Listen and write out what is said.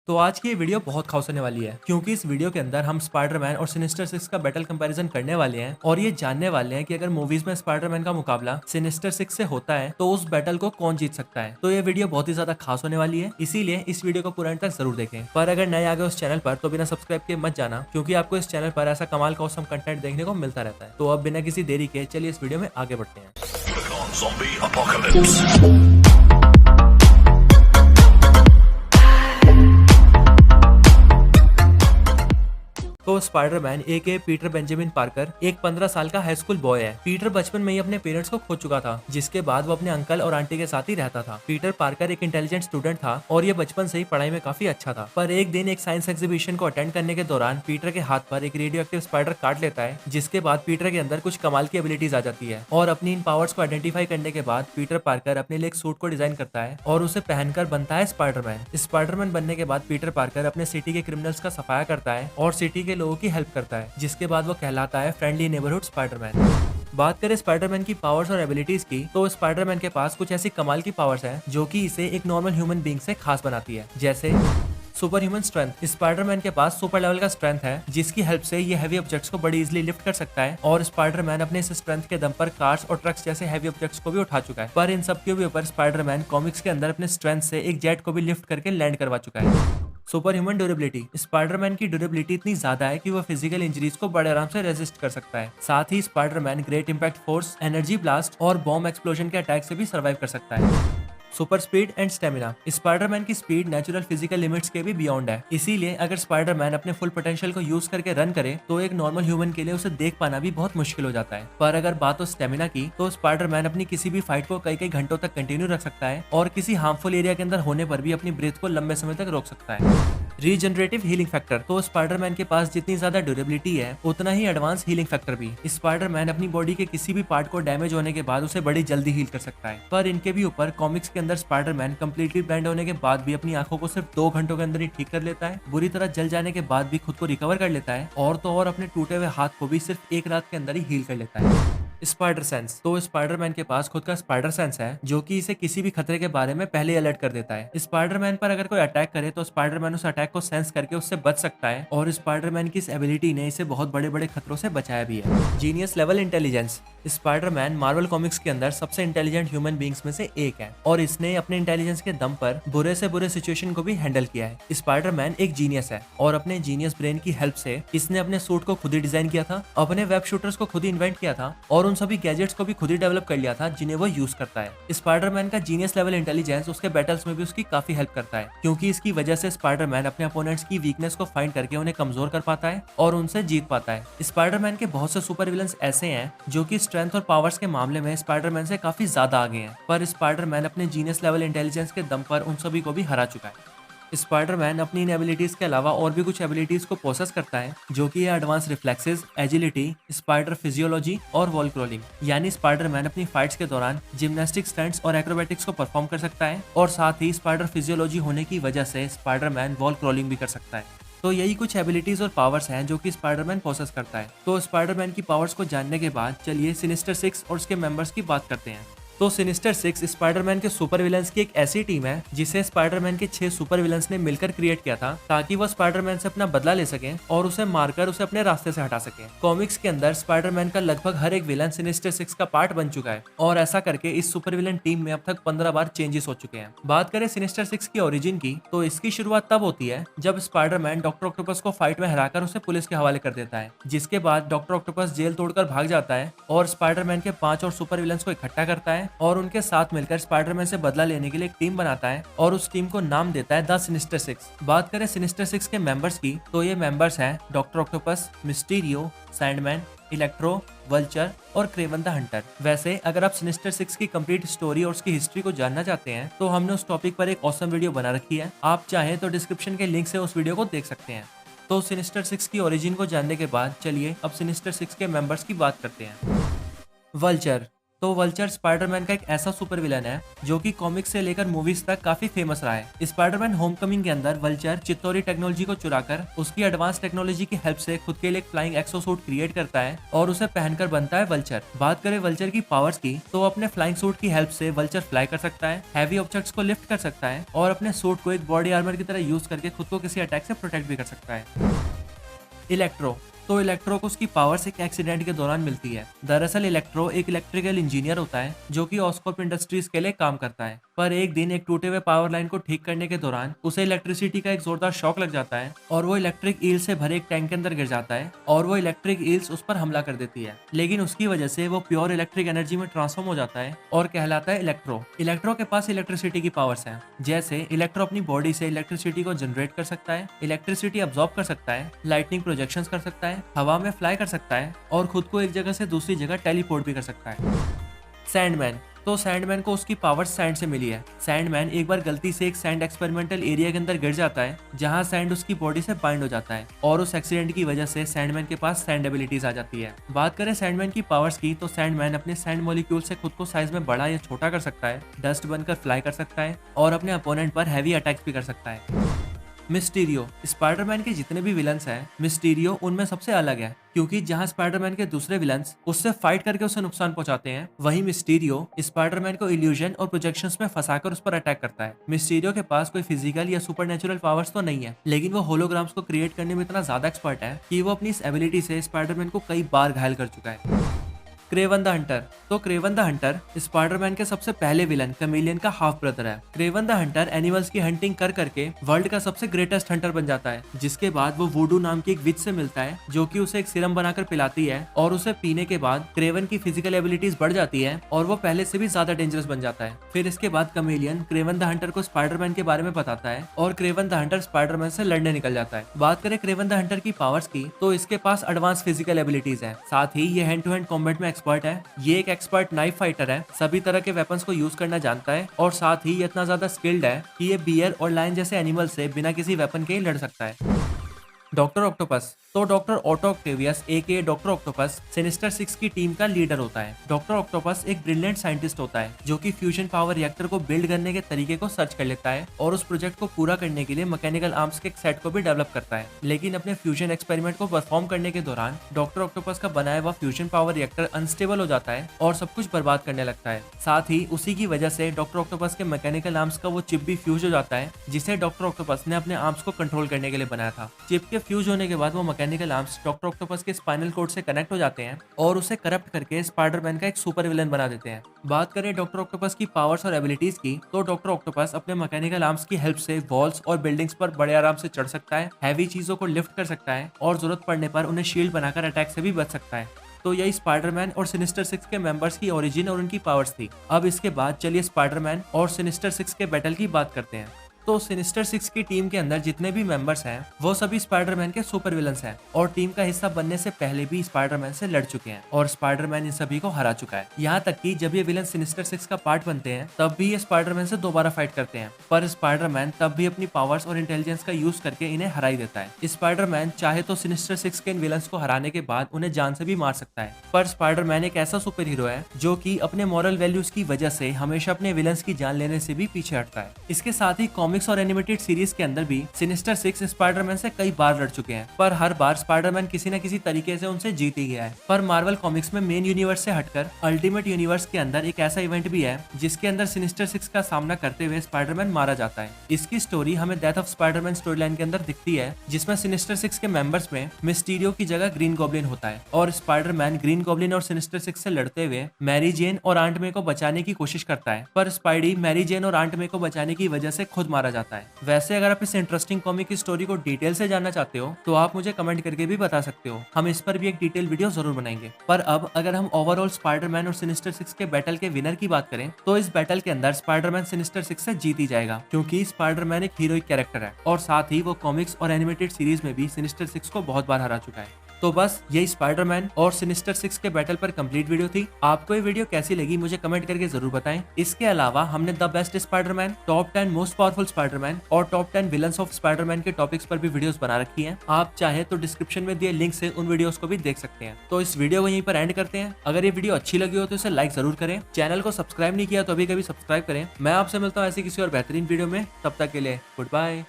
तो आज की ये वीडियो बहुत खास होने वाली है क्योंकि इस वीडियो के अंदर हम स्पाइडरमैन और सिनिस्टर सिक्स का बैटल कंपैरिजन करने वाले हैं और ये जानने वाले हैं कि अगर मूवीज में स्पाइडरमैन का मुकाबला सिनिस्टर सिक्स से होता है तो उस बैटल को कौन जीत सकता है। तो ये वीडियो बहुत ही ज्यादा खास होने वाली है, इसीलिए इस वीडियो को पूरा अंत तक जरूर देखें। पर अगर नए आ गए उस चैनल पर तो बिना सब्सक्राइब के मत जाना, क्योंकि आपको इस चैनल पर ऐसा कमाल का औसम कंटेंट देखने को मिलता रहता है। तो अब बिना किसी देरी के चलिए इस वीडियो में आगे बढ़ते हैं। Zombie apocalypse. तो स्पाइडरमैन ए पीटर बेंजामिन पार्कर एक 15 साल का हाई स्कूल बॉय है। पीटर बचपन में ही अपने पेरेंट्स को खो चुका था, जिसके बाद वो अपने अंकल और आंटी के साथ ही रहता था। पीटर पार्कर एक इंटेलिजेंट स्टूडेंट था और ये बचपन से ही पढ़ाई में काफी अच्छा था। पर एक दिन एक साइंस एग्जीबिशन को अटेंड करने के दौरान पीटर के हाथ पर एक रेडियो एक्टिव स्पाइडर काट लेता है, जिसके बाद पीटर के अंदर कुछ कमाल की एबिलिटीज आ जाती है। और अपनी इन पावर्स को आइडेंटिफाई करने के बाद पीटर पार्कर अपने लिए एक सूट को डिजाइन करता है और उसे पहनकर बनता है स्पाइडरमैन। स्पाइडरमैन बनने के बाद पीटर पार्कर अपने सिटी के क्रिमिनल्स का सफाया करता है और सिटी के लोगों की हेल्प करता है, जिसके बाद वो कहलाता है फ्रेंडली नेबरहुड स्पाइडरमैन। बात करें स्पाइडरमैन की पावर्स और एबिलिटीज की, तो स्पाइडरमैन के पास कुछ ऐसी कमाल की पावर्स हैं जो कि इसे एक नॉर्मल ह्यूमन बीइंग से खास बनाती है। जैसे सुपर ह्यूमन स्ट्रेंथ। स्पाइडरमैन के पास सुपर लेवल का स्ट्रेंथ है, जिसकी हेल्प से ये हैवी ऑब्जेक्ट्स को बड़ी इजीली लिफ्ट कर सकता है और स्पाइडरमैन अपने इस स्ट्रेंथ के दम पर कार्स और ट्रक्स जैसे हैवी ऑब्जेक्ट्स को भी उठा चुका है। पर इन सब के भी ऊपर स्पाइडरमैन कॉमिक्स के अंदर अपने स्ट्रेंथ से एक जेट को भी लिफ्ट करके लैंड करवा चुका है। Super human durability. स्पाइडरमैन की ड्यूरेबिलिटी इतनी ज्यादा है कि वह फिजिकल इंजरीज को बड़े आराम से रेजिस्ट कर सकता है। साथ ही Spiderman great impact force, energy blast और बॉम्ब एक्सप्लोजन के अटैक से भी सर्वाइव कर सकता है। Super speed and stamina. Spiderman की स्पीड नेचुरल फिजिकल लिमिट्स के भी बियॉन्ड है, इसीलिए अगर स्पाइडरमैन अपने फुल पोटेंशियल को यूज करके रन करे तो एक नॉर्मल ह्यूमन के लिए उसे देख पाना भी बहुत मुश्किल हो जाता है। पर अगर बात हो स्टेमिना की, तो स्पाइडरमैन अपनी किसी भी फाइट को कई कई घंटों तक कंटिन्यू रख सकता है और किसी हार्मफुल एरिया के अंदर होने पर भी अपनी ब्रेथ को लंबे समय तक रोक सकता है। Regenerative healing factor. तो स्पाइडरमैन के पास जितनी ज्यादा ड्यूरेबिलिटी है, उतना ही एडवांस हीलिंग फैक्टर भी। स्पाइडरमैन अपनी बॉडी के किसी भी पार्ट को डैमेज होने के बाद उसे बड़ी जल्दी हील कर सकता है। पर इनके भी ऊपर कॉमिक्स के अंदर स्पाइडरमैन कंप्लीटली ब्लेंड होने के बाद भी अपनी आंखों को सिर्फ 2 घंटों के अंदर ही ठीक कर लेता है, बुरी तरह जल जाने के बाद भी खुद को रिकवर कर लेता है और तो और अपने टूटे हुए हाथ को भी सिर्फ 1 रात के अंदर ही हील कर लेता है। Spider sense. तो स्पाइडरमैन के पास खुद का स्पाइडर सेंस है, जो कि इसे किसी भी खतरे के बारे में पहले अलर्ट कर देता है। स्पाइडरमैन पर अगर कोई अटैक करे तो स्पाइडरमैन उस अटैक को सेंस करके उससे बच सकता है और स्पाइडरमैन की इस एबिलिटी ने इसे बहुत बड़े बड़े खतरों से बचाया भी है। Genius level intelligence. Spiderman Marvel comics के अंदर सबसे इंटेलिजेंट ह्यूमन बीइंग्स में से एक है और इसने अपने इंटेलिजेंस के दम पर बुरे से बुरे सिचुएशन को भी हैंडल किया है। स्पाइडरमैन एक जीनियस है और अपने जीनियस ब्रेन की हेल्प से इसने अपने सूट को खुद ही डिजाइन किया था, अपने वेब शूटर्स को खुद ही इन्वेंट किया था और उन सभी गैजेट्स को भी खुद ही डेवलप कर लिया था जिन्हें वो यूज करता है। स्पाइडरमैन का जीनियस लेवल इंटेलिजेंस उसके बैटल्स में भी उसकी काफी हेल्प करता है, क्योंकि इसकी वजह से स्पाइडरमैन अपने अपोनेंट्स की वीकनेस को फाइंड करके उन्हें कमजोर कर पाता है और उनसे जीत पाता है। स्पाइडरमैन के बहुत से सुपर विलन्स ऐसे हैं जो कि स्ट्रेंथ और पावर्स के मामले में स्पाइडरमैन से काफी ज्यादा आगे हैं, पर स्पाइडरमैन अपने जीनियस लेवल इंटेलिजेंस के दम पर उन सभी को भी हरा चुका है। स्पाइडरमैन अपनी इन एबिलिटीज के अलावा और भी कुछ एबिलिटीज को प्रोसेस करता है, जो कि है advance reflexes, agility, spider physiology और वॉल क्रॉलिंग। यानी स्पाइडरमैन अपनी फाइट्स के दौरान जिम्नास्टिक स्टंट्स और एक्रोबैटिक्स को परफॉर्म कर सकता है और साथ ही स्पाइडर फिजियोलॉजी होने की वजह से स्पाइडरमैन वॉल क्रॉलिंग भी कर सकता है। तो यही कुछ एबिलिटीज और पावर्स हैं जो कि स्पाइडरमैन प्रोसेस करता है। तो स्पाइडरमैन की पावर्स को जानने के बाद चलिए सिनिस्टर सिक्स और उसके मेंबर्स की बात करते हैं। तो सिनिस्टर सिक्स स्पाइडरमैन के सुपर विलन्स की एक ऐसी टीम है जिसे स्पाइडरमैन के 6 सुपर विलन्स ने मिलकर क्रिएट किया था, ताकि वो स्पाइडरमैन से अपना बदला ले सकें और उसे मारकर उसे अपने रास्ते से हटा सकें। कॉमिक्स के अंदर स्पाइडरमैन का लगभग हर एक विलन सिनिस्टर सिक्स का पार्ट बन चुका है और ऐसा करके इस सुपर विलन टीम में अब तक 15 बार चेंजेस हो चुके हैं। बात करें सिनिस्टर सिक्स की ओरिजिन की, तो इसकी शुरुआत तब होती है जब स्पाइडरमैन डॉक्टर ऑक्टोपस को फाइट में हराकर उसे पुलिस के हवाले कर देता है, जिसके बाद डॉक्टर ऑक्टोपस जेल तोड़कर भाग जाता है और स्पाइडरमैन के 5 और सुपर विलन्स को इकट्ठा करता है और उनके साथ मिलकर स्पाइडरमैन से बदला लेने के लिए एक टीम बनाता है और उस टीम को नाम देता है द सिनिस्टर सिक्स। बात करें सिनिस्टर सिक्स के मेंबर्स की, तो ये मेंबर्स हैं doctor octopus, Mysterio, Sandman, electro, vulture और क्रेवन द हंटर। वैसे अगर आप सिनिस्टर सिक्स की कंप्लीट स्टोरी और उसकी हिस्ट्री को जानना चाहते हैं तो हमने उस टॉपिक पर एक ऑसम वीडियो बना रखी है, आप चाहें तो डिस्क्रिप्शन के लिंक से उस वीडियो को देख सकते हैं। तो सिनिस्टर सिक्स की ओरिजिन को जानने के बाद चलिए अब सिनिस्टर सिक्स के मेंबर्स की बात करते हैं। वल्चर। तो वल्चर स्पाइडरमैन का एक ऐसा सुपर विलन है जो कि कॉमिक्स से लेकर मूवीज तक काफी फेमस रहा है। स्पाइडरमैन होमकमिंग के अंदर वल्चर चित्तौरी टेक्नोलॉजी को चुराकर उसकी एडवांस टेक्नोलॉजी की हेल्प से खुद के लिए एक फ्लाइंग एक्सोसूट क्रिएट करता है और उसे पहनकर बनता है वल्चर। बात करें वल्चर की पावर्स की तो अपने फ्लाइंग सूट की हेल्प से वल्चर फ्लाई कर सकता है, हैवी ऑब्जेक्ट्स को लिफ्ट कर सकता है और अपने सूट को एक बॉडी आर्मर की तरह यूज करके खुद को किसी अटैक से प्रोटेक्ट भी कर सकता है। इलेक्ट्रो तो इलेक्ट्रो को उसकी पावर्स एक एक्सीडेंट के दौरान मिलती है। दरअसल इलेक्ट्रो एक इलेक्ट्रिकल इंजीनियर होता है जो कि ऑस्कॉप इंडस्ट्रीज के लिए काम करता है। पर एक दिन एक टूटे हुए पावर लाइन को ठीक करने के दौरान उसे इलेक्ट्रिसिटी का एक जोरदार शॉक लग जाता है और वो इलेक्ट्रिक ईल से भरे एक टैंक के अंदर गिर जाता है और वो इलेक्ट्रिक ईल्स उस पर हमला कर देती है। लेकिन उसकी वजह से वो प्योर इलेक्ट्रिक एनर्जी में ट्रांसफॉर्म हो जाता है और कहलाता है इलेक्ट्रो। इलेक्ट्रो के पास इलेक्ट्रिसिटी की पावर्स हैं, जैसे इलेक्ट्रो अपनी बॉडी से इलेक्ट्रिसिटी को जनरेट कर सकता है, इलेक्ट्रिसिटी अब्सॉर्ब कर सकता है, लाइटनिंग प्रोजेक्शंस कर सकता है, हवा में फ्लाई कर सकता है और खुद को एक जगह से दूसरी जगह टेलीपोर्ट भी कर सकता है। सैंडमैन तो सैंडमैन को उसकी पावर सैंड से मिली है। सैंडमैन एक बार गलती से एक सैंड एक्सपेरिमेंटल एरिया के अंदर गिर जाता है जहां सैंड उसकी बॉडी से बाइंड हो जाता है और उस एक्सीडेंट की वजह से सैंडमैन के पास सैंड एबिलिटीज आ जाती है। बात करें सैंडमैन की पावर्स की तो सैंडमैन अपने सैंड मॉलिक्यूल से खुद को साइज में बड़ा या छोटा कर सकता है, डस्ट बनकर फ्लाई कर सकता है और अपने अपोनेंट पर हैवी अटैक्स भी कर सकता है। मिस्टीरियो स्पाइडरमैन के जितने भी विलन्स हैं, मिस्टीरियो उनमें सबसे अलग है क्योंकि जहां स्पाइडरमैन के दूसरे विलन्स उससे फाइट करके उसे नुकसान पहुंचाते हैं, वहीं मिस्टीरियो स्पाइडरमैन को इल्यूजन और प्रोजेक्शंस में फंसाकर उस पर अटैक करता है। मिस्टीरियो के पास कोई फिजिकल या सुपरनेचुरल पावर्स तो नहीं है, लेकिन वो होलोग्राम्स को क्रिएट करने में इतना ज्यादा एक्सपर्ट है कि वो अपनी इस एबिलिटी से स्पाइडरमैन को कई बार घायल कर चुका है। क्रेवन द हंटर तो क्रेवन द हंटर स्पाइडरमैन के सबसे पहले विलन कमेलियन का हाफ ब्रदर है। क्रेवन द हंटर एनिमल्स की हंटिंग कर करके वर्ल्ड का सबसे ग्रेटेस्ट हंटर बन जाता है, जिसके बाद वो वुडू नाम की एक विच से मिलता है जो कि उसे एक सिरम बनाकर पिलाती है और उसे पीने के बाद क्रेवन की फिजिकल एबिलिटीज बढ़ जाती है और वो पहले से भी ज्यादा डेंजरस बन जाता है। फिर इसके बाद कमेलियन क्रेवन द हंटर को स्पाइडरमैन के बारे में बताता है और क्रेवन द हंटर स्पाइडरमैन से लड़ने निकल जाता है। बात करें क्रेवन द हंटर की पावर्स की तो इसके पास एडवांस फिजिकल एबिलिटीज है, साथ ही ये हैंड टू हैंड कॉम्बैट में एक्सपर्ट है। ये एक एक्सपर्ट नाइफ फाइटर है, सभी तरह के वेपन्स को यूज करना जानता है और साथ ही ये इतना ज्यादा स्किल्ड है कि ये बियर और लायन जैसे एनिमल से बिना किसी वेपन के ही लड़ सकता है। डॉक्टर ऑक्टोपस तो डॉक्टर ऑटो ऑक्टेवियस एके डॉक्टर ऑक्टोपस सिनिस्टर 6 की टीम का लीडर होता है। डॉक्टर ऑक्टोपस एक ब्रिलियंट साइंटिस्ट होता है जो कि फ्यूजन पावर रिएक्टर को बिल्ड करने के तरीके को सर्च कर लेता है और उस प्रोजेक्ट को पूरा करने के लिए मैकेनिकल आर्म्स के एक सेट को भी डेवलप करता है। लेकिन अपने फ्यूजन एक्सपेरिमेंट को परफॉर्म करने के दौरान डॉक्टर ऑक्टोपस का बनाया हुआ फ्यूजन पावर रिएक्टर अनस्टेबल हो जाता है और सब कुछ बर्बाद करने लगता है। साथ ही उसी की वजह से डॉक्टर ऑक्टोपस के मैकेनिकल आर्म्स का वो चिप भी फ्यूज हो जाता है जिसे डॉक्टर ऑक्टोपस ने अपने आर्म्स को कंट्रोल करने के लिए बनाया था। चिप के फ्यूज होने के बाद वो मैकेनिकल आर्म्स डॉक्टर ऑक्टोपस के स्पाइनल कोड से कनेक्ट हो जाते हैं और उसे करप्ट करके स्पाइडरमैन का एक सुपर विलन बना देते हैं। बात करें डॉक्टर ऑक्टोपस की पावर्स और एबिलिटीज की तो डॉक्टर ऑक्टोपस अपने मैकेनिकल आर्म्स की हेल्प से वॉल्स और बिल्डिंग्स पर बड़े आराम से चढ़ सकता है, हैवी चीजों को लिफ्ट कर सकता है और जरूरत पड़ने पर उन्हें शील्ड बनाकर अटैक से भी बच सकता है। तो यही स्पाइडरमैन और सिनिस्टर 6 के मेंबर्स की ओरिजिन और उनकी पावर्स थी। अब इसके बाद चलिए स्पाइडरमैन और सिनिस्टर 6 के बैटल की बात करते हैं। तो सिनिस्टर 6 की टीम के अंदर जितने भी मेंबर्स हैं वो सभी स्पाइडरमैन के सुपर विलन्स हैं और टीम का हिस्सा बनने से पहले भी स्पाइडरमैन से लड़ चुके हैं और स्पाइडरमैन इन सभी को हरा चुका है। यहाँ तक कि जब ये विलन सिनिस्टर 6 का पार्ट बनते हैं तब भी ये स्पाइडरमैन से दोबारा फाइट करते हैं, पर स्पाइडरमैन तब भी अपनी पावर्स और इंटेलिजेंस का यूज करके इन्हें हरा ही देता है। स्पाइडरमैन चाहे तो सिनिस्टर 6 के इन विलन्स को हराने के बाद उन्हें जान से भी मार सकता है, पर स्पाइडरमैन एक ऐसा सुपर हीरो है जो कि अपने मॉरल वैल्यूज की वजह से हमेशा अपने विलन्स की जान लेने से भी पीछे हटता है। इसके साथ ही कॉमिक्स और एनिमेटेड सीरीज के अंदर भी सिनिस्टर 6 स्पाइडरमैन से कई बार लड़ चुके हैं, पर हर बार स्पाइडरमैन किसी न किसी तरीके से उनसे जीत ही गया है। पर मार्वल कॉमिक्स में मेन यूनिवर्स से हटकर अल्टीमेट यूनिवर्स के अंदर एक ऐसा इवेंट भी है जिसके अंदर सिनिस्टर 6 का सामना करते हुए स्पाइडरमैन मारा जाता है। इसकी स्टोरी हमें death of Spiderman story line के अंदर दिखती है, जिसमें सिनिस्टर 6 के मेंबर्स में मिस्टीरियो की जगह ग्रीन गॉब्लिन होता है और स्पाइडरमैन ग्रीन गॉब्लिन और सिनिस्टर 6 से लड़ते हुए मैरी जेन और आंट मे को बचाने की कोशिश करता है, पर स्पाइडी मैरी जेन और आंट मे को बचाने की वजह से खुद मारा जाता है। वैसे अगर आप इस इंटरेस्टिंग कॉमिक की स्टोरी को डिटेल से जानना चाहते हो तो आप मुझे कमेंट करके भी बता सकते हो, हम इस पर भी एक डिटेल वीडियो जरूर बनाएंगे। पर अब अगर हम ओवरऑल स्पाइडरमैन और सिनिस्टर 6 के बैटल के विनर की बात करें तो इस बैटल के अंदर स्पाइडरमैन सिनिस्टर 6 से जीत ही जाएगा, क्योंकि स्पाइडरमैन एक हीरोइक कैरेक्टर है और साथ ही वो कॉमिक्स और एनिमेटेड सीरीज में भी सिनिस्टर 6 को बहुत बार हरा चुका है। तो बस यही स्पाइडरमैन और सिनिस्टर 6 के बैटल पर कंप्लीट वीडियो थी। आपको ये वीडियो कैसी लगी मुझे कमेंट करके जरूर बताएं। इसके अलावा हमने the best Spiderman, top 10 most powerful Spiderman और टॉप 10 विलन्स ऑफ स्पाइडरमैन के टॉपिक्स पर भी वीडियोस बना रखी हैं। आप चाहे तो डिस्क्रिप्शन में दिए लिंक से उन वीडियोस को भी देख सकते हैं। तो इस वीडियो को यहीं पर एंड करते हैं। अगर ये वीडियो अच्छी लगी हो तो इसे लाइक जरूर करें। चैनल को सब्सक्राइब नहीं किया तो अभी कभी सब्सक्राइब करें। मैं आपसे मिलता हूँ ऐसी किसी और बेहतरीन वीडियो में। तब तक के लिए गुड बाय।